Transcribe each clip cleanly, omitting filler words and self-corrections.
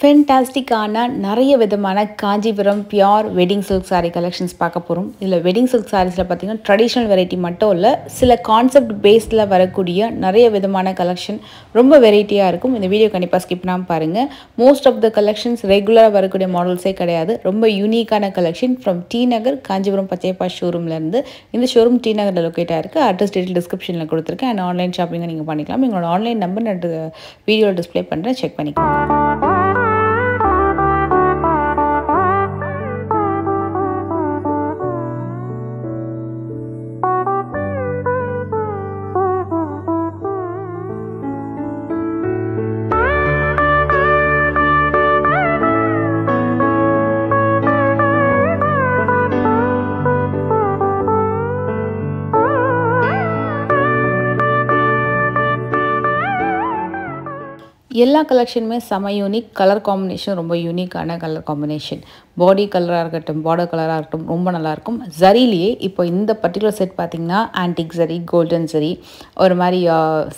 ஃபென்டாஸ்டிக்கான நிறைய விதமான Kanchipuram pure wedding silk sari collections பார்க்க போகிறோம். இதில் வெட்டிங் சில்க் சாரீஸில் பார்த்திங்கன்னா ட்ரெடிஷ்னல் வெரைட்டி மட்டும் இல்லை, சில கான்செப்ட் பேஸில் வரக்கூடிய நிறைய விதமான கலெக்ஷன் ரொம்ப வெரைட்டியாக இருக்கும். இந்த வீடியோ கண்டிப்பாக ஸ்கிப் பண்ணாமல் பாருங்கள். மோஸ்ட் ஆஃப் த கலெக்ஷன்ஸ் ரெகுலராக வரக்கூடிய மாடல்ஸே கிடையாது. ரொம்ப யூனிக்கான கலெக்ஷன் ஃப்ரம் டி நகர் காஞ்சிபுரம் பச்சையப்பா ஷோரூம்லேருந்து. இந்த ஷோரூம் டி நகரில் லொக்கேட் ஆகிருக்கு. அட்ரஸ் டீட்டெயில் டிஸ்கிரிப்ஷனில் கொடுத்துருக்கேன். அண்ட் ஆன்லைன் ஷாப்பிங்கை நீங்கள் பண்ணிக்கலாம். எங்களோட ஆன்லைன் நம்பர் நான் வீடியோவில் டிஸ்பிளே பண்ணுறேன், செக் பண்ணிக்கலாம். எல்லா கலெக்ஷனுமே செம யூனிக். கலர் காம்பினேஷன் ரொம்ப யூனிக்கான கலர் காம்பினேஷன். பாடி கலராக இருக்கட்டும், பார்டர் கலராக இருக்கட்டும், ரொம்ப நல்லாயிருக்கும். ஜரிலேயே இப்போ இந்த பர்டிகுலர் செட் பார்த்திங்கன்னா ஆன்டிக் ஜரி, கோல்டன் ஜரி, ஒரு மாதிரி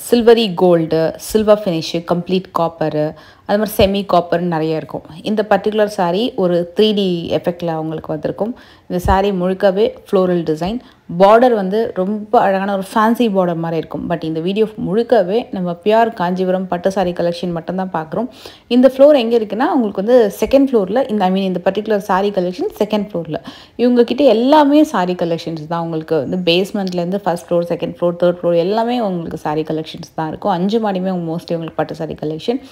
silvery gold, silver finish, complete copper, அது மாதிரி செமி காப்பர்னு நிறைய இருக்கும். இந்த பர்டிகுலர் சாரீ ஒரு 3D எஃபெக்டில் அவங்களுக்கு வந்திருக்கும். இந்த சாரீ முழுக்கவே ஃப்ளோரல் டிசைன். பார்டர் வந்து ரொம்ப அழகான ஒரு ஃபேன்சி பார்டர் மாதிரி இருக்கும். பட் இந்த வீடியோ முழுக்கவே நம்ம பியூர் காஞ்சிபுரம் பட்டு சாரீ கலெக்ஷன் மட்டும்தான் பார்க்குறோம். இந்த ஃப்ளோர் எங்கே இருக்குன்னா உங்களுக்கு வந்து செகண்ட் ஃப்ளோரில் இந்த பர்டிகுலர் சாரீ கலெக்ஷன் செகண்ட் ஃப்ளோரில். இவங்ககிட்ட எல்லாமே சாரீ கலெக்ஷன்ஸ் தான். உங்களுக்கு வந்து பேஸ்மெண்ட்லேருந்து first floor, second floor, third floor எல்லாமே உங்களுக்கு சாரீ கலெக்ஷன்ஸ் தான் இருக்கும். 5 மாடியுமே மோஸ்ட்லி உங்களுக்கு பட்டு சாரீ கலெக்ஷன்.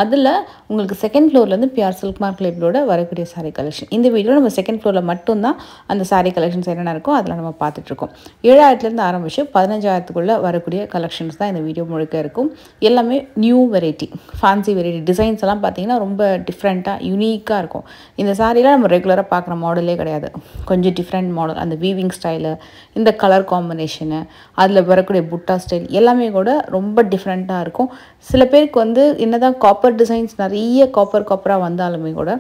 அதில் உங்களுக்கு செகண்ட் ஃப்ளோர்லேருந்து பியூர் சில்க் மார்க் லேபிளோட வரக்கூடிய சாரீ கலெக்ஷன். இந்த வீடியோவில் நம்ம செகண்ட் ஃப்ளோரில் மட்டும்தான் அந்த சாரீ கலெக்ஷன்ஸ் என்னென்ன இருக்கோ அதில் நம்ம பார்த்துட்ருக்கோம். 7,000லேருந்து ஆரம்பிச்சு 15,000க்குள்ளே வரக்கூடிய கலெக்ஷன்ஸ் தான் இந்த வீடியோ முழுக்க இருக்கும். எல்லாமே new variety, fancy variety. Designs எல்லாம் பார்த்தீங்கன்னா ரொம்ப டிஃப்ரெண்ட்டாக யூனிக்காக இருக்கும். இந்த சாரீலாம் நம்ம ரெகுலராக பார்க்குற மாடலே கிடையாது. கொஞ்சம் டிஃப்ரெண்ட் மாடல். அந்த வீவிங் ஸ்டைலு, இந்த கலர் காம்பினேஷனு, அதில் வரக்கூடிய புட்டா ஸ்டைல் எல்லாமே கூட ரொம்ப டிஃப்ரெண்ட்டாக இருக்கும். சில பேருக்கு வந்து என்னதான் காப்பர் டிசைன்ஸ் நிறைய காப்பராக வந்தாலுமே கூட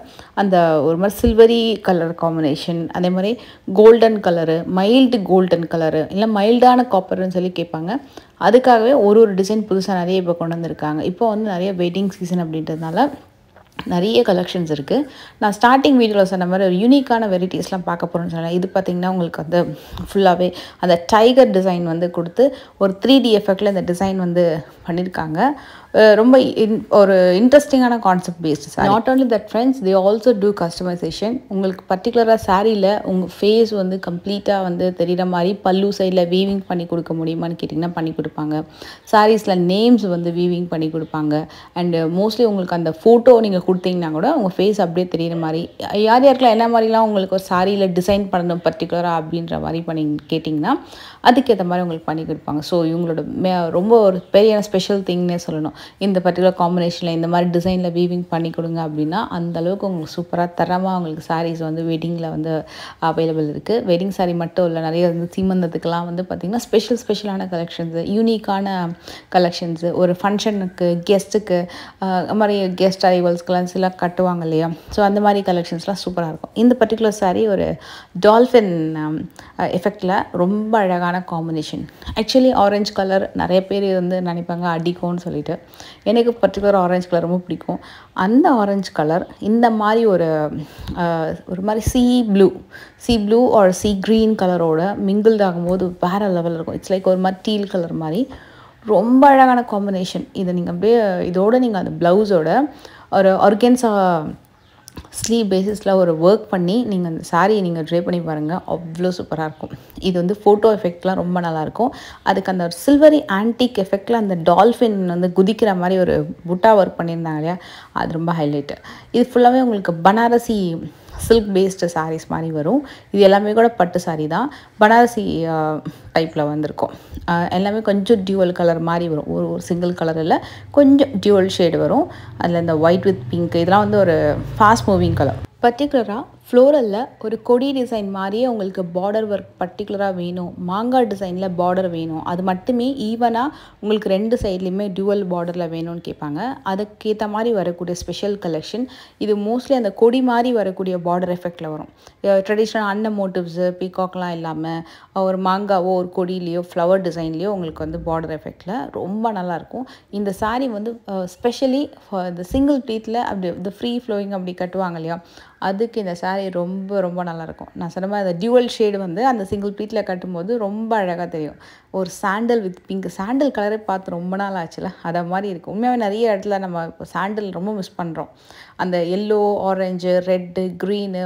அந்த ஒரு மாதிரி சில்வரி கலர் காம்பினேஷன், அதே மாதிரி golden colour, mild golden colour, இல்லை மைல்டான காப்பர்னு சொல்லி கேட்பாங்க. அதுக்காகவே ஒரு டிசைன் புதுசாக நிறைய இப்போ கொண்டு வந்திருக்காங்க. இப்போ வந்து நிறைய வெட்டிங் சீசன் அப்படின்றதுனால நிறைய கலெக்ஷன்ஸ் இருக்குது. நான் ஸ்டார்டிங் வீடியோவில் சொன்ன மாதிரி ஒரு யூனிக்கான வெரைட்டிஸ்லாம் பார்க்க போகிறேன்னு சொன்னேன். இது பார்த்திங்கன்னா உங்களுக்கு வந்து ஃபுல்லாகவே அந்த டைகர் டிசைன் வந்து கொடுத்து ஒரு 3D எஃபெக்டில் இந்த டிசைன் வந்து பண்ணியிருக்காங்க. ரொம்ப ஒரு இன்ட்ரெஸ்டிங்கான concept based sari. Not only that friends, they also do customization. உங்களுக்கு பர்டிகுலராக சாரியில் உங்கள் ஃபேஸ் வந்து கம்ப்ளீட்டாக வந்து தெரிகிற மாதிரி பல்லு சைடில் வீவிங் பண்ணி கொடுக்க முடியுமான்னு கேட்டிங்கன்னா பண்ணி கொடுப்பாங்க. சாரீஸில் நேம்ஸ் வந்து வீவிங் பண்ணி கொடுப்பாங்க. அண்டு மோஸ்ட்லி உங்களுக்கு அந்த ஃபோட்டோ நீங்கள் கொடுத்தீங்கன்னா கூட உங்கள் ஃபேஸ் அப்படியே தெரிகிற மாதிரி, யாருக்கெல்லாம் என்ன மாதிரிலாம் உங்களுக்கு ஒரு சாரியில் டிசைன் பண்ணணும் பர்டிகுலராக அப்படின்ற மாதிரி பண்ணி கேட்டிங்கன்னா அதுக்கேற்ற மாதிரி உங்களுக்கு பண்ணி கொடுப்பாங்க. ஸோ இவங்களோட ரொம்ப ஒரு பெரிய ஸ்பெஷல் திங்னே சொல்லணும். இந்த பர்டிகுலர் காம்பினேஷனில் இந்த மாதிரி டிசைனில் வீவிங் பண்ணி கொடுங்க அப்படின்னா அந்தளவுக்கு உங்களுக்கு சூப்பராக தரமாக உங்களுக்கு சாரீஸ் வந்து வெட்டிங்கில் வந்து அவைலபிள் இருக்குது. வெட்டிங் சாரீ மட்டும் இல்லை, நிறைய வந்து சீமந்தத்துக்கெலாம் வந்து பார்த்திங்கன்னா ஸ்பெஷலான கலெக்ஷன்ஸு, யூனிக்கான கலெக்ஷன்ஸு, ஒரு ஃபங்க்ஷனுக்கு, கெஸ்ட்டுக்கு, அது மாதிரி கெஸ்ட் அரைவல்ஸ்க்கெலாம் சில கட்டுவாங்க இல்லையா, ஸோ அந்த மாதிரி கலெக்ஷன்ஸ்லாம் சூப்பராக இருக்கும். இந்த பர்டிகுலர் சாரீ ஒரு டால்ஃபின் எஃபெக்டில் ரொம்ப அழகான காம்பினேஷன். ஆக்சுவலி ஆரஞ்சு கலர் நிறைய பேர் வந்து நினைப்பாங்க அடிக்கும்னு சொல்லிட்டு. எனக்கு பர்டிகுலர் ஆரஞ்சு கலர் ரொம்ப பிடிக்கும். அந்த ஆரஞ்சு கலர் இந்த மாதிரி ஒரு மாதிரி sea blue or sea green கலரோட மிங்கிள்ட் ஆகும்போது வேறு லெவலில் இருக்கும். இட்ஸ் லைக் ஒரு மாதிரி டீல் கலர் மாதிரி ரொம்ப அழகான காம்பினேஷன். இதை நீங்கள் அப்படியே இதோடு நீங்கள் அந்த ப்ளவுஸோட ஒரு ஆர்கன்ஸா ஸ்லீவ் பேசிஸில் ஒரு ஒர்க் பண்ணி நீங்கள் அந்த சாரியை நீங்கள் ட்ரை பண்ணி பாருங்கள், அவ்வளோ சூப்பராக இருக்கும். இது வந்து ஃபோட்டோ எஃபெக்ட்லாம் ரொம்ப நல்லாயிருக்கும். அதுக்கு அந்த ஒரு சில்வரி ஆன்டிக் எஃபெக்டில் அந்த டால்ஃபின் வந்து குதிக்கிற மாதிரி ஒரு புட்டா ஒர்க் பண்ணியிருந்தாங்க இல்லையா, அது ரொம்ப ஹைலைட்டு. இது ஃபுல்லாகவே உங்களுக்கு பனாரசி சில்க் பேஸ்டு சாரீஸ் மாதிரி வரும். இது எல்லாமே கூட பட்டு சாரீ தான், பனாரசி டைப்பில் வந்திருக்கும். எல்லாமே கொஞ்சம் டியூவல் கலர் மாதிரி வரும். ஒரு சிங்கிள் கலர் இல்லை, கொஞ்சம் டியூவல் ஷேடு வரும். அதில் இந்த ஒயிட் வித் பிங்க் இதெல்லாம் வந்து ஒரு ஃபாஸ்ட் மூவிங் கலர். பர்டிகுலராக ஃப்ளோரலில் ஒரு கொடி டிசைன் மாதிரியே உங்களுக்கு பார்டர் ஒர்க் பர்டிகுலராக வேணும், மாங்காய் டிசைனில் பார்டர் வேணும், அது மட்டுமே ஈவனாக உங்களுக்கு 2 சைட்லேயுமே டியூவல் பார்டரில் வேணும்னு கேட்பாங்க. அதுக்கேற்ற மாதிரி வரக்கூடிய ஸ்பெஷல் கலெக்ஷன் இது. மோஸ்ட்லி அந்த கொடி மாதிரி வரக்கூடிய பார்டர் எஃபெக்டில் வரும். ட்ரெடிஷ்னல் அன்ன மோட்டிவ்ஸு பீகாக்லாம் இல்லாமல் ஒரு மாங்காவோ ஒரு கொடியிலையோ ஃப்ளவர் டிசைன்லேயோ உங்களுக்கு வந்து பார்டர் எஃபெக்டில் ரொம்ப நல்லாயிருக்கும். இந்த சாரீ வந்து ஸ்பெஷலி இந்த சிங்கிள் ப்ளீட்டில் அப்படி இந்த ஃப்ரீ ஃப்ளோயிங் அப்படி கட்டுவாங்க இல்லையா, அதுக்கு இந்த சாரீ ரொம்ப ரொம்ப நல்லாயிருக்கும். நான் சொன்ன மாதிரி அந்த டியூவல் ஷேடு வந்து அந்த சிங்கிள் ப்ளீட்டில் கட்டும்போது ரொம்ப அழகாக தெரியும். ஒரு சாண்டல் வித் பிங்க், சாண்டல் கலரே பார்த்து ரொம்ப நாள் ஆச்சுல, அதை மாதிரி இருக்குது. உண்மையாகவே நிறைய இடத்துல நம்ம இப்போ சாண்டல் ரொம்ப மிஸ் பண்ணுறோம். அந்த yellow, orange, red, green,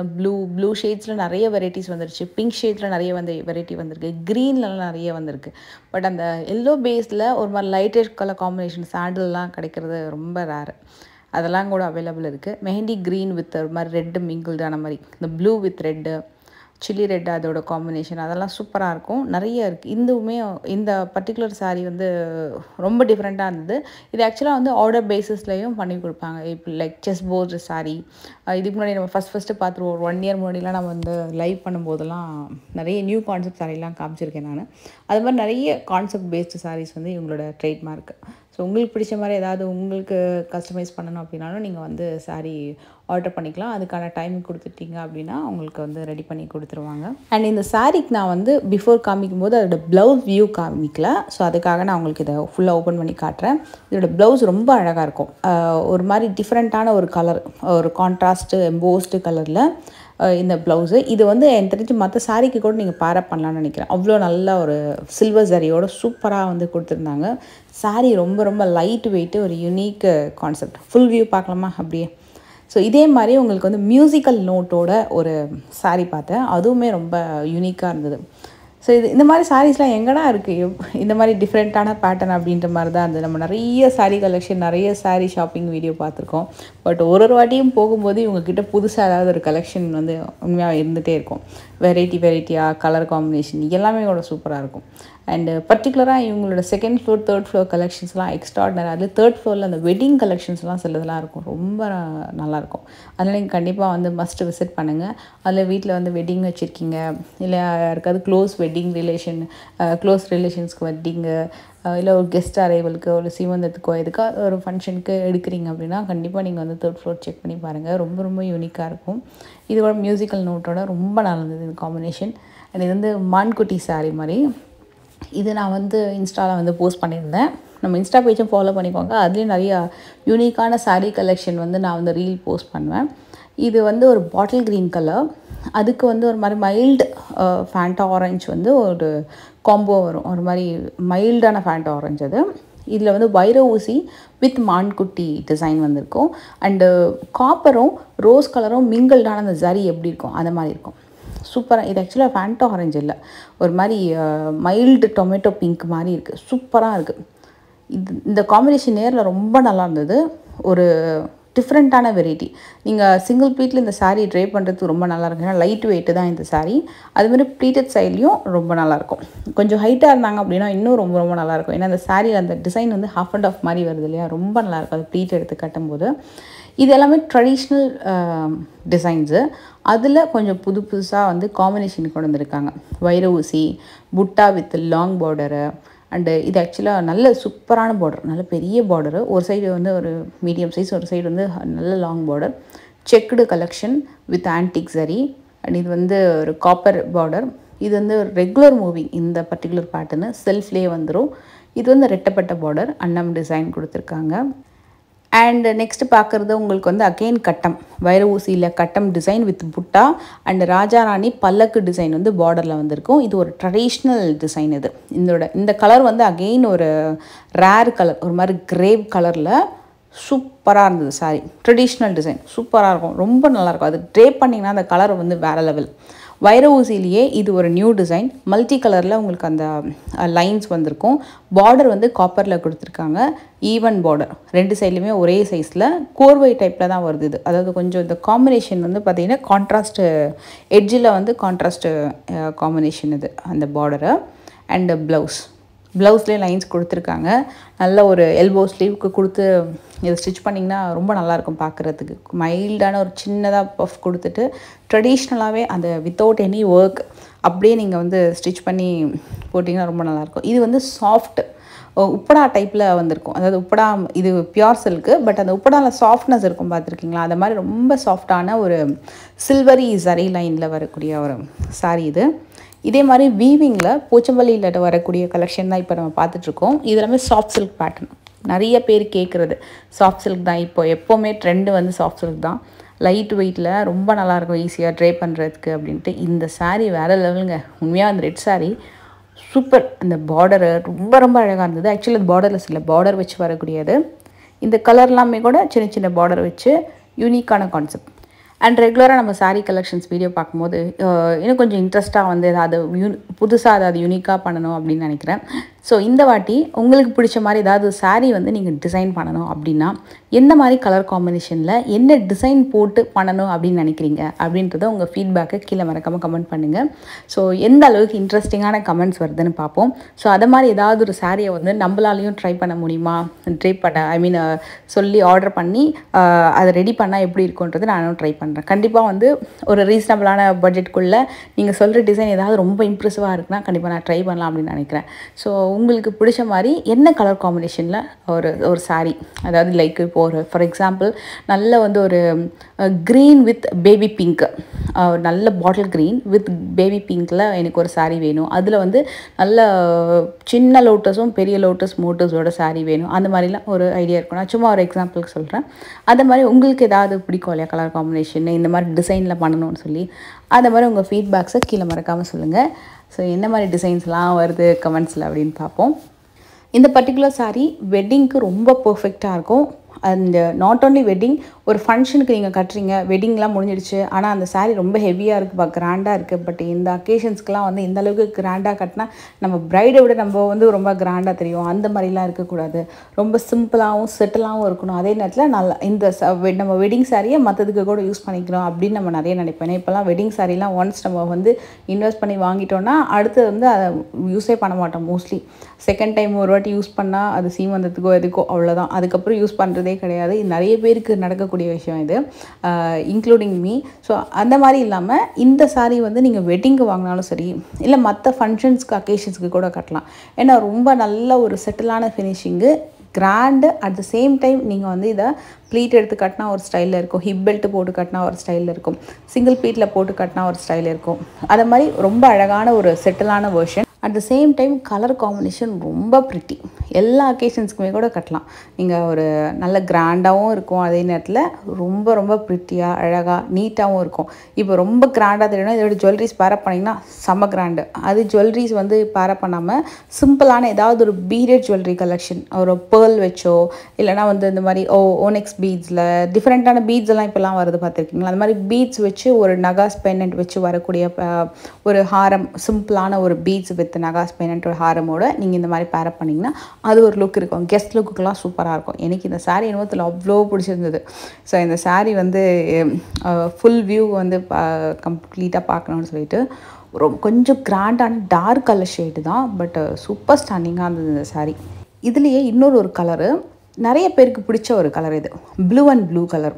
blue ஷேட்ஸில் நிறைய வெரைட்டிஸ் வந்துருச்சு. பிங்க் ஷேட்ஸில் நிறைய வெரைட்டி வந்திருக்கு. க்ரீன்லலாம் நிறைய வந்திருக்கு. பட் அந்த எல்லோ பேஸில் ஒரு மாதிரி லைட்டர் கலர் காம்பினேஷன் சாண்டல்லாம் கிடைக்கிறது ரொம்ப ரேரு. அதெல்லாம் கூட அவைலபிள் இருக்குது. மெஹந்தி க்ரீன் வித் ஒரு மாதிரி ரெட்டு மிங்கிள்டான மாதிரி, இந்த blue with red, chilli red அதோட காம்பினேஷன், அதெல்லாம் சூப்பராக இருக்கும். நிறைய இருக்குது. இந்த பர்டிகுலர் சாரீ வந்து ரொம்ப டிஃப்ரெண்ட்டாக இருந்தது. இது ஆக்சுவலாக வந்து ஆர்டர் பேசிஸ்லையும் பண்ணி கொடுப்பாங்க. இப்போ லைக் செஸ் போர்டு சாரீ, இதுக்கு முன்னாடி நம்ம ஃபஸ்ட்டு பார்த்துருவோம். ஒரு 1 இயர் முன்னாடிலாம் நம்ம வந்து லைவ் பண்ணும்போதெல்லாம் நிறைய நியூ கான்செப்ட் சாரீலாம் காமிச்சிருக்கேன் நான். அது மாதிரி நிறைய கான்செப்ட் பேஸ்டு சாரீஸ் வந்து இவங்களோட ட்ரேட்மார்க்கு. ஸோ உங்களுக்கு பிடிச்ச மாதிரி ஏதாவது உங்களுக்கு கஸ்டமைஸ் பண்ணணும் அப்படின்னாலும் நீங்கள் வந்து சாரீ ஆர்டர் பண்ணிக்கலாம். அதுக்கான டைம் கொடுத்துட்டீங்க அப்படின்னா உங்களுக்கு வந்து ரெடி பண்ணி கொடுத்துருவாங்க. அண்ட் இந்த சாரீக்கு நான் வந்து பிஃபோர் காமிக்கும்போது அதோட ப்ளவுஸ் வியூ காமிக்கல. ஸோ அதுக்காக நான் உங்களுக்கு இதை ஃபுல்லாக ஓப்பன் பண்ணி காட்டுறேன். இதோட ப்ளவுஸ் ரொம்ப அழகாக இருக்கும். ஒரு மாதிரி டிஃப்ரெண்ட்டான ஒரு கலர், ஒரு கான்ட்ராஸ்ட்டு எம்போஸ்டு கலரில் இந்த ப்ளவுஸு. இது வந்து எனக்கு தெரிஞ்சு மற்ற சாரீக்கு கூட நீங்கள் பேரப் பண்ணலான்னு நினைக்கிறேன். அவ்வளோ நல்ல ஒரு சில்வர் ஜரியோட சூப்பராக வந்து கொடுத்துருந்தாங்க. சாரீ ரொம்ப ரொம்ப லைட் வெயிட்டு, ஒரு யூனிக் கான்செப்ட். ஃபுல் வியூ பார்க்கலாமா அப்படியே? ஸோ இதே மாதிரி உங்களுக்கு வந்து மியூசிக்கல் நோட்டோட ஒரு சாரீ பார்த்தேன். அதுவுமே ரொம்ப யூனிக்காக இருந்தது. ஸோ இந்த மாதிரி சாரீஸ்லாம் எங்கடா இருக்குது இந்த மாதிரி டிஃப்ரெண்ட்டான பேட்டர்ன் அப்படின்ற மாதிரி தான் இருந்தது. நம்ம நிறைய சாரீ கலெக்ஷன், நிறைய சாரீ ஷாப்பிங் வீடியோ பார்த்துருக்கோம். பட் ஒரு வாட்டியும் போகும்போது இவங்கக்கிட்ட புதுசாக ஏதாவது ஒரு கலெக்ஷன் வந்து உண்மையாக இருந்துகிட்டே இருக்கும். வெரைட்டியாக கலர் காம்பினேஷன் எல்லாமே கூட சூப்பராக இருக்கும். அண்டு பர்டிகுலராக இவங்களோட 2nd ஃப்ளோர் 3rd ஃப்ளோர் கலெக்ஷன்ஸ்லாம் எக்ஸ்ட்ராடினரி. அதில் 3rd ஃப்ளோரில் அந்த வெட்டிங் கலெக்ஷன்ஸ்லாம் சிலதெல்லாம் இருக்கும், ரொம்ப நல்லாயிருக்கும். அதனால் நீங்கள் கண்டிப்பாக வந்து மஸ்ட் விசிட் பண்ணுங்கள். அதில் வீட்டில் வந்து வெட்டிங் வச்சுருக்கீங்க, இல்லை யாருக்காவது க்ளோஸ் ரிலேஷன்ஸ்க்கு வெட்டிங்கு, இல்லை ஒரு கெஸ்ட் அரைவலுக்கு, ஒரு சீமந்தத்துக்கோ, எதுக்காக ஒரு ஃபங்க்ஷனுக்கு எடுக்கிறீங்க அப்படின்னா கண்டிப்பாக நீங்கள் வந்து 3rd ஃப்ளோர் செக் பண்ணி பாருங்கள். ரொம்ப ரொம்ப யூனிக்காக இருக்கும். இதோட மியூசிக்கல் நோட்டோட ரொம்ப நல்லா இருந்தது இந்த காம்பினேஷன். அண்ட் இது வந்து மான்குட்டி சாரீ மாதிரி. இது நான் வந்து இன்ஸ்டாவில் வந்து போஸ்ட் பண்ணியிருந்தேன். நம்ம இன்ஸ்டா பேஜும் ஃபாலோ பண்ணிக்கோங்க. அதுலேயும் நிறையா யூனிக்கான சாரீ கலெக்ஷன் வந்து நான் வந்து ரீல் போஸ்ட் பண்ணுவேன். இது வந்து ஒரு பாட்டில் க்ரீன் கலர், அதுக்கு வந்து ஒரு மாதிரி மைல்டு ஃபேண்டா ஆரஞ்சு வந்து ஒரு காம்போ வரும். ஒரு மாதிரி மைல்டான ஃபேண்டா ஆரஞ்சு அது. இதில் வந்து வைர ஊசி வித் மான்குட்டி டிசைன் வந்திருக்கும். அண்டு காப்பரும் ரோஸ் கலரும் மிங்கிள்டான அந்த ஜரி எப்படி இருக்கும் அந்த மாதிரி இருக்கும். சூப்பராக. இது ஆக்சுவலாக ஃபேண்டா ஆரஞ்சு இல்லை, ஒரு மாதிரி மைல்டு டொமேட்டோ பிங்க் மாதிரி இருக்குது. சூப்பராக இருக்குது. இந்த காம்பினேஷன் நேரில் ரொம்ப நல்லா இருந்தது. ஒரு டிஃப்ரெண்ட்டான வெரைட்டி. நீங்கள் சிங்கிள் ப்ளீட்டில் இந்த சாரீ ட்ரை பண்ணுறதுக்கு ரொம்ப நல்லாயிருக்கும். ஏன்னா லைட் வெயிட்டு தான் இந்த சாரீ. அதுமாதிரி ப்ளீட்டட் சைட்லேயும் ரொம்ப நல்லாயிருக்கும். கொஞ்சம் ஹைட்டாக இருந்தாங்க அப்படின்னா இன்னும் ரொம்ப ரொம்ப நல்லாயிருக்கும். ஏன்னா அந்த சாரீ அந்த டிசைன் வந்து ஹாஃப் அண்ட் ஆஃப் மாதிரி வருது இல்லையா, ரொம்ப நல்லாயிருக்கும் அது ப்ளீட் எடுத்து கட்டும்போது. இது எல்லாமே ட்ரெடிஷ்னல் டிசைன்ஸு. அதில் கொஞ்சம் புதுசாக வந்து காம்பினேஷன் கொண்டு வந்திருக்காங்க. வைர ஊசி, புட்டா வித் லாங் பார்டரு. அண்டு இது ஆக்சுவலாக நல்ல சூப்பரான பார்டர், நல்ல பெரிய பார்டரு. ஒரு சைடு வந்து ஒரு மீடியம் சைஸ், ஒரு சைடு வந்து நல்ல long border. Checked collection with antique சரி. அண்ட் இது வந்து ஒரு காப்பர் பார்டர். இது வந்து ஒரு ரெகுலர் மூவிங். இந்த பர்டிகுலர் பேட்டர்னு செல்ஃப்லேயே வந்துடும். இது வந்து ரெட்டப்பட்ட பார்டர், அன்னம் டிசைன் கொடுத்துருக்காங்க. அண்ட் நெக்ஸ்ட் பார்க்குறது உங்களுக்கு வந்து அகெயின் கட்டம், வைர ஊசியில் கட்டம் டிசைன் வித் புட்டா அண்ட் ராஜா ராணி பல்லக்கு டிசைன் வந்து பார்டரில் வந்திருக்கும். இது ஒரு ட்ரெடிஷ்னல் டிசைன். இது இந்த கலர் வந்து அகெயின் ஒரு ரேர் கலர், ஒரு மாதிரி கிரேவ் கலரில் சூப்பராக இருந்தது சாரி. ட்ரெடிஷ்னல் டிசைன் சூப்பராக இருக்கும், ரொம்ப நல்லாயிருக்கும். அது ட்ரேப் பண்ணிங்கன்னா அந்த கலர் வந்து வேறு லெவல். வைர ஊசிலேயே இது ஒரு நியூ டிசைன், மல்டி கலரில் உங்களுக்கு அந்த லைன்ஸ் வந்திருக்கும். பார்டர் வந்து காப்பரில் கொடுத்துருக்காங்க, ஈவன் பார்டர். 2 சைட்லையுமே ஒரே சைஸில் கோர்வை டைப்பில் தான் வருது இது. அதாவது கொஞ்சம் இந்த காம்பினேஷன் வந்து பார்த்திங்கன்னா கான்ட்ராஸ்ட்டு எட்ஜில் வந்து கான்ட்ராஸ்ட்டு காம்பினேஷன் இது அந்த பார்டரு. அண்டு ப்ளவுஸ் ப்ளவுஸ்லேயே லைன்ஸ் கொடுத்துருக்காங்க. நல்ல ஒரு எல்போ ஸ்லீவுக்கு கொடுத்து இதை ஸ்டிச் பண்ணிங்கன்னா ரொம்ப நல்லாயிருக்கும் பார்க்குறதுக்கு. மைல்டான ஒரு சின்னதாக பஃப் கொடுத்துட்டு ட்ரெடிஷ்னலாகவே அந்த வித்தவுட் எனி ஒர்க் அப்படியே நீங்கள் வந்து ஸ்டிச் பண்ணி போட்டிங்கன்னா ரொம்ப நல்லாயிருக்கும். இது வந்து சாஃப்ட் உப்படா டைப்பில் வந்திருக்கும். அதாவது உப்படா இது பியூர் சில்க்கு, பட் அந்த உப்படாவில் சாஃப்ட்னஸ் இருக்கும் பார்த்துருக்கீங்களா? அந்த மாதிரி ரொம்ப சாஃப்டான ஒரு சில்வரி சரி லைனில் வரக்கூடிய ஒரு சாரீ இது. இதே மாதிரி வீவிங்கில் போச்சம்பள்ளியில் வரக்கூடிய கலெக்ஷன் தான் இப்போ நம்ம பார்த்துட்ருக்கோம். இது எல்லாமே சாஃப்ட் சில்க் பேட்டர்ன். நிறைய பேர் கேட்குறது சாஃப்ட் சில்க் தான். இப்போ எப்போவுமே ட்ரெண்டு வந்து சாஃப்ட் சில்க் தான். லைட் வெயிட்டில் ரொம்ப நல்லாயிருக்கும், ஈஸியாக ட்ரை பண்ணுறதுக்கு அப்படின்ட்டு. இந்த சாரீ வேறு லெவலுங்க. உண்மையாக அந்த ரெட் சாரீ சூப்பர். அந்த பார்டரு ரொம்ப ரொம்ப அழகாக இருந்தது. ஆக்சுவலி அது பார்டர்லெஸ் இல்லை, பார்டர் வச்சு வரக்கூடியது. இந்த கலர்லாமே கூட சின்ன சின்ன பார்டர் வச்சு யூனிக்கான கான்செப்ட். அண்ட் ரெகுலராக நம்ம சாரீ கலெக்ஷன்ஸ் வீடியோ பார்க்கும்போது இன்னும் கொஞ்சம் இன்ட்ரெஸ்ட்டாக வந்து ஏதாவது புதுசாக ஏதாவது யூனிக்காக பண்ணணும் அப்படின்னு நினைக்கிறேன். ஸோ இந்த வாட்டி உங்களுக்கு பிடிச்ச மாதிரி ஏதாவது சாரீ வந்து நீங்கள் டிசைன் பண்ணணும் அப்படின்னா எந்த மாதிரி கலர் காம்பினேஷனில் என்ன டிசைன் போட்டு பண்ணணும் அப்படின்னு நினைக்கிறீங்க அப்படின்றத உங்கள் ஃபீட்பேக்கை கீழே மறக்காமல் கமெண்ட் பண்ணுங்கள். ஸோ எந்த அளவுக்கு இன்ட்ரெஸ்டிங்கான கமெண்ட்ஸ் வருதுன்னு பார்ப்போம். ஸோ அதை மாதிரி ஏதாவது ஒரு சாரியை வந்து நம்மளாலையும் ட்ரை பண்ண முடியுமா, சொல்லி ஆர்டர் பண்ணி அதை ரெடி பண்ணால் எப்படி இருக்குன்றது நானும் ட்ரை பண்ணுறேன். கண்டிப்பாக வந்து ஒரு ரீசனபிளான பட்ஜெட்டுக்குள்ளே நீங்கள் சொல்கிற டிசைன் ஏதாவது ரொம்ப இம்ப்ரெசிவாக இருக்குன்னா கண்டிப்பாக நான் ட்ரை பண்ணலாம் அப்படின்னு நினைக்கிறேன். ஸோ உங்களுக்கு பிடிச்ச மாதிரி என்ன கலர் காம்பினேஷனில் ஒரு சாரீ, அதாவது லைக் இப்போ ஒரு ஃபார் எக்ஸாம்பிள் நல்ல வந்து ஒரு க்ரீன் வித் பேபி பிங்க், நல்ல பாட்டில் க்ரீன் வித் பேபி பிங்க்கில் எனக்கு ஒரு சாரீ வேணும். அதில் வந்து நல்ல சின்ன லோட்டஸும் பெரிய லோட்டஸ் மோட்டஸோட சாரீ வேணும். அந்த மாதிரிலாம் ஒரு ஐடியா இருக்கும். நான் சும்மா ஒரு எக்ஸாம்பிளுக்கு சொல்கிறேன். அந்த மாதிரி உங்களுக்கு ஏதாவது பிடிக்கும் இல்லையா கலர் காம்பினேஷன், இந்த மாதிரி டிசைனில் பண்ணணும்னு சொல்லி, அந்த மாதிரி உங்கள் ஃபீட்பேக்ஸை கீழே மறக்காமல் சொல்லுங்கள். ஸோ என்ன மாதிரி டிசைன்ஸ்லாம் வருது கமெண்ட்ஸில் அப்படின்னு பார்ப்போம். இந்த பர்டிகுலர் சாரீ வெட்டிங்க்கு ரொம்ப பர்ஃபெக்டாக இருக்கும். அண்ட் நாட் ஓன்லி வெட்டிங், ஒரு ஃபங்க்ஷனுக்கு நீங்கள் கட்டுறீங்க, வெட்டிங்லாம் முடிஞ்சிடுச்சு, ஆனால் அந்த சாரீ ரொம்ப ஹெவியாக இருக்குப்பா, கிராண்டாக இருக்குது, பட் இந்த அக்கேஷன்ஸ்க்கெலாம் வந்து இந்த அளவுக்கு கிராண்டாக கட்டினா நம்ம ப்ரைடை விட நம்ம வந்து ரொம்ப கிராண்டாக தெரியும். அந்த மாதிரிலாம் இருக்கக்கூடாது. ரொம்ப சிம்பிளாகவும் செட்டிலாகவும் இருக்கணும். அதே நேரத்தில் நல்லா இந்த நம்ம வெட்டிங் சாரியை மற்றதுக்கு கூட யூஸ் பண்ணிக்கிறோம் அப்படின்னு நம்ம நிறைய நினைப்பேன். இப்போலாம் வெட்டிங் சாரீலாம் ஒன்ஸ் நம்ம வந்து இன்வெஸ்ட் பண்ணி வாங்கிட்டோன்னா அடுத்து வந்து அதை யூஸே பண்ண மாட்டோம். மோஸ்ட்லி செகண்ட் டைம் ஒரு வாட்டி யூஸ் பண்ணால் அது சீமந்தத்துக்கோ எதுக்கோ அவ்வளோதான். அதுக்கப்புறம் யூஸ் பண்ணுறதே கிடையாது. நிறைய பேருக்கு நடக்கக்கூடிய விஷயம் இது, இன்க்ளூடிங் மீ. ஸோ அந்த மாதிரி இல்லாமல் இந்த சாரீ வந்து நீங்கள் வெட்டிங்க்கு வாங்கினாலும் சரி, இல்லை மற்ற ஃபங்க்ஷன்ஸ்க்கு அக்கேஷன்ஸ்க்கு கூட கட்டலாம். ஏன்னா ரொம்ப நல்ல ஒரு செட்டிலான finishing, grand. At the same time நீங்கள் வந்து இதை ப்ளீட் எடுத்து கட்டினா ஒரு ஸ்டைலில் இருக்கும், ஹிப் பெல்ட் போட்டு கட்டினா ஒரு ஸ்டைலில் இருக்கும், சிங்கிள் ப்ளீட்டில் போட்டு கட்டினா ஒரு ஸ்டைல் இருக்கும். அது மாதிரி ரொம்ப அழகான ஒரு செட்டிலான version. At the same time colour combination ரொம்ப ப்ரிட்டி. எல்லா அக்கேஷன்ஸ்க்குமே கூட கட்டலாம். நீங்கள் ஒரு நல்ல கிராண்டாகவும் இருக்கும், அதே நேரத்தில் ரொம்ப ரொம்ப ப்ரிட்டியாக அழகாக நீட்டாகவும் இருக்கும். இப்போ ரொம்ப கிராண்டாக தெரியணும், இதோட ஜுவல்லரிஸ் பேரப் பண்ணிங்கன்னா செம்ம கிராண்டு. அது ஜுவல்லரிஸ் வந்து பேரப் பண்ணாமல் சிம்பிளான ஏதாவது ஒரு பீடட் ஜுவல்லரி கலெக்ஷன், ஒரு பேர்ல் வச்சோ இல்லைனா வந்து இந்த மாதிரி ஓனெக்ஸ் பீட்ஸில் டிஃப்ரெண்ட்டான பீட்ஸ் எல்லாம் இப்போலாம் வருது பார்த்துருக்கீங்களா? அந்த மாதிரி பீட்ஸ் வச்சு ஒரு நகாஸ் பெண்டன்ட் வச்சு வரக்கூடிய ஒரு ஹாரம், சிம்பிளான ஒரு பீட்ஸ் வித் நகாஸ் பெண்டன்ட் ஒரு ஹாரமோட நீங்கள் இந்த மாதிரி பேரப் பண்ணிங்கன்னா அது ஒரு லுக் இருக்கும். கெஸ்ட் லுக்குக்கெலாம் சூப்பராக இருக்கும். எனக்கு இந்த சாரீ இனத்தில் அவ்வளோ பிடிச்சிருந்தது. ஸோ இந்த சாரீ வந்து ஃபுல் வியூ வந்து கம்ப்ளீட்டாக பார்க்கணுன்னு சொல்லிட்டு கொஞ்சம் கிராண்டான டார்க் கலர் ஷேடு தான், பட் சூப்பர் ஸ்டாண்டிங்காக இருந்தது இந்த சாரீ. இதுலேயே இன்னொரு கலரு நிறைய பேருக்கு பிடிச்ச ஒரு கலர், இது ப்ளூ அண்ட் ப்ளூ கலர்.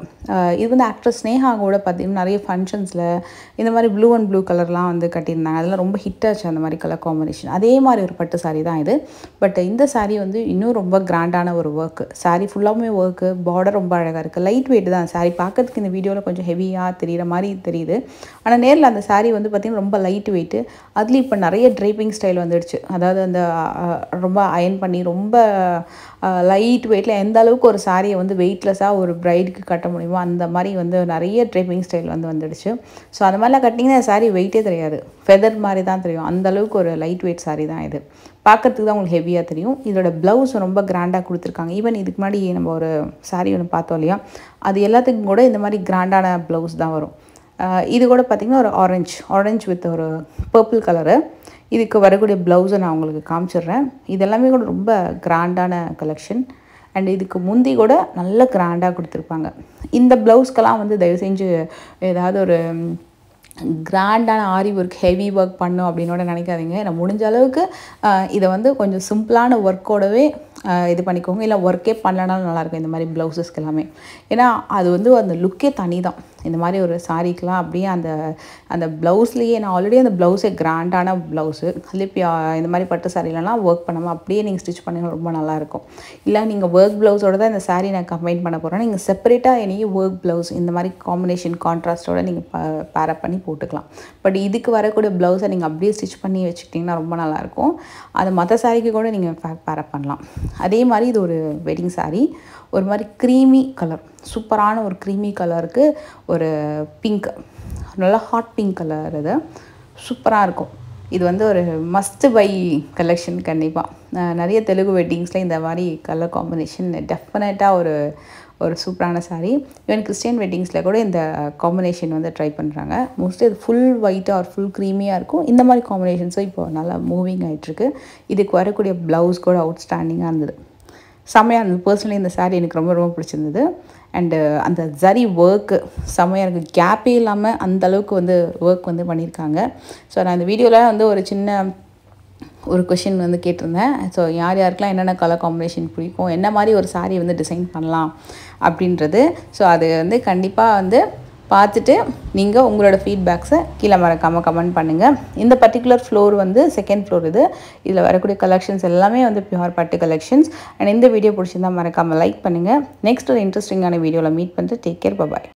இது வந்து ஆக்ட்ரஸ் ஸ்னேகா கூட பார்த்திங்கன்னா நிறைய ஃபங்க்ஷன்ஸில் இந்த மாதிரி ப்ளூ அண்ட் ப்ளூ கலர்லாம் வந்து கட்டியிருந்தாங்க. அதெல்லாம் ரொம்ப ஹிட் ஆச்சு அந்த மாதிரி கலர் காம்பினேஷன். அதே மாதிரி ஒரு பட்டு சாரீ தான் இது. பட் இந்த சாரீ வந்து இன்னும் ரொம்ப கிராண்டான ஒரு ஒர்க்கு. சாரீ ஃபுல்லாகவுமே ஒர்க்கு, பார்டர் ரொம்ப அழகாக இருக்குது. லைட் வெயிட் தான் சாரீ. பார்க்கறதுக்கு இந்த வீடியோவில் கொஞ்சம் ஹெவியாக தெரிகிற மாதிரி தெரியுது, ஆனால் நேரில் அந்த சாரீ வந்து பார்த்திங்கன்னா ரொம்ப லைட் வெயிட்டு. அதுலேயும் இப்போ நிறைய ட்ரைப்பிங் ஸ்டைல் வந்துடுச்சு. அதாவது அந்த ரொம்ப அயன் பண்ணி ரொம்ப லைட் வெயிட்டில் எந்த அளவுக்கு ஒரு சாரியை வந்து வெயிட்லெஸ்ஸாக ஒரு ப்ரைடுக்கு கட்ட முடியுமோ அந்த மாதிரி வந்து நிறைய ட்ரைப்பிங் ஸ்டைல் வந்துடுச்சு. ஸோ அந்த மாதிரிலாம் கட்டிங்கன்னா சாரீ வெயிட்டே தெரியாது, ஃபெதர் மாதிரி தான் தெரியும். அந்தளவுக்கு ஒரு லைட் வெயிட் சாரீ தான் இது. பார்க்கறதுக்கு தான் உங்களுக்கு ஹெவியாக தெரியும். இதோட ப்ளவுஸ் ரொம்ப கிராண்டாக கொடுத்துருக்காங்க. ஈவன் இதுக்கு முன்னாடி நம்ம ஒரு சாரீ ஒன்று பார்த்தோம் இல்லையா, அது எல்லாத்துக்கும் கூட இந்த மாதிரி கிராண்டான ப்ளவுஸ் தான் வரும். இது கூட பார்த்திங்கன்னா ஒரு ஆரஞ்சு வித் ஒரு பர்பிள் கலரு. இதுக்கு வரக்கூடிய ப்ளவுஸை நான் உங்களுக்கு காமிச்சிடுறேன். இதெல்லாமே கூட ரொம்ப கிராண்டான கலெக்ஷன். அண்ட் இதுக்கு முந்தி கூட நல்ல கிராண்டாக கொடுத்துருப்பாங்க. இந்த ப்ளவுஸ்க்கெல்லாம் வந்து தயவு செஞ்சு ஏதாவது ஒரு கிராண்டான ஆரி ஒர்க் ஹெவி ஒர்க் பண்ணோம் அப்படின்னோட நினைக்காதீங்க. நான் முடிஞ்ச அளவுக்கு இதை வந்து கொஞ்சம் சிம்பிளான ஒர்க்கோடவே இது பண்ணிக்கோங்க. இல்லை ஒர்க்கே பண்ணலனாலும் நல்லாயிருக்கும் இந்த மாதிரி ப்ளவுஸஸ்க்கு எல்லாமே. ஏன்னா அது வந்து அந்த லுக்கே தனி தான். இந்த மாதிரி ஒரு சாரீக்கெலாம் அப்படியே அந்த அந்த ப்ளவுஸ்லேயே நான் ஆல்ரெடி அந்த ப்ளவுஸே கிராண்டான ப்ளவுஸு அதுலேயே இந்த மாதிரி பட்டு சாரீலலாம் ஒர்க் பண்ணாமல் அப்படியே நீங்கள் ஸ்டிச் பண்ணிங்கன்னா ரொம்ப நல்லாயிருக்கும். இல்லை நீங்கள் ஒர்க் ப்ளவுஸோட தான் இந்த சாரீ நான் கம்பைன் பண்ண போகிறேன். நீங்கள் செப்பரேட்டாக எனி ஒர்க் ப்ளவுஸ் இந்த மாதிரி காம்பினேஷன் கான்ட்ராஸ்ட்டோட நீங்கள் பேரப் பண்ணி போட்டுக்கலாம். பட் இதுக்கு வரக்கூடிய ப்ளவுஸை நீங்கள் அப்படியே ஸ்டிச் பண்ணி வச்சுக்கிட்டிங்கன்னா ரொம்ப நல்லாயிருக்கும். அது மற்ற சாரீக்கு கூட நீங்கள் பேரப் பண்ணலாம். அதே மாதிரி இது ஒரு வெட்டிங் சாரீ. ஒரு மாதிரி க்ரீமி கலர், சூப்பரான ஒரு க்ரீமி கலருக்கு ஒரு பிங்க், நல்லா ஹாட் பிங்க் கலர். இது சூப்பராக இருக்கும். இது வந்து ஒரு மஸ்ட் பை கலெக்ஷன். கண்டிப்பாக நிறைய தெலுங்கு வெட்டிங்ஸில் இந்த மாதிரி கலர் காம்பினேஷன் டெஃபினட்டாக ஒரு சூப்பரான சாரீ. ஈவன் கிறிஸ்டியன் வெட்டிங்ஸில் கூட இந்த காம்பினேஷன் வந்து ட்ரை பண்ணுறாங்க. மோஸ்ட்லி இது ஃபுல் ஒயிட்டாக ஒரு ஃபுல் க்ரீமியாக இருக்கும். இந்த மாதிரி காம்பினேஷன்ஸும் இப்போ நல்லா மூவிங் ஆகிட்டுருக்கு. இதுக்கு வரக்கூடிய ப்ளவுஸ் கூட அவுட்ஸ்டாண்டிங்காக இருந்தது, செம்மையாக இருந்தது. பர்சனலி இந்த சாரீ எனக்கு ரொம்ப ரொம்ப பிடிச்சிருந்தது. அண்டு அந்த ஜரி ஒர்க்கு செம்மையாக இருக்குது. கேப்பே இல்லாமல் அந்தளவுக்கு வந்து ஒர்க் வந்து பண்ணியிருக்காங்க. ஸோ நான் இந்த வீடியோவில் வந்து ஒரு சின்ன ஒரு கொஷின் வந்து கேட்டிருந்தேன். ஸோ யார் யாருக்கெல்லாம் என்னென்ன கலர் காம்பினேஷன் பிடிக்கும், என்ன மாதிரி ஒரு சாரீ வந்து டிசைன் பண்ணலாம் அப்படின்றது. ஸோ அது வந்து கண்டிப்பாக வந்து பார்த்துட்டு நீங்கள் உங்களோட ஃபீட்பேக்ஸை கீழே மறக்காமல் கமெண்ட் பண்ணுங்கள். இந்த பர்டிகுலர் ஃப்ளோர் வந்து செகண்ட் ஃப்ளோர். இதில் வரக்கூடிய கலெக்ஷன்ஸ் எல்லாமே வந்து பியூர் பட்டு கலெக்ஷன்ஸ். அண்ட் இந்த வீடியோ பிடிச்சிருந்தால் மறக்காமல் லைக் பண்ணுங்கள். நெக்ஸ்ட் ஒரு இன்ட்ரெஸ்டிங்கான வீடியோவில் மீட் பண்ணிட்டு டேக் கேர், பாய்.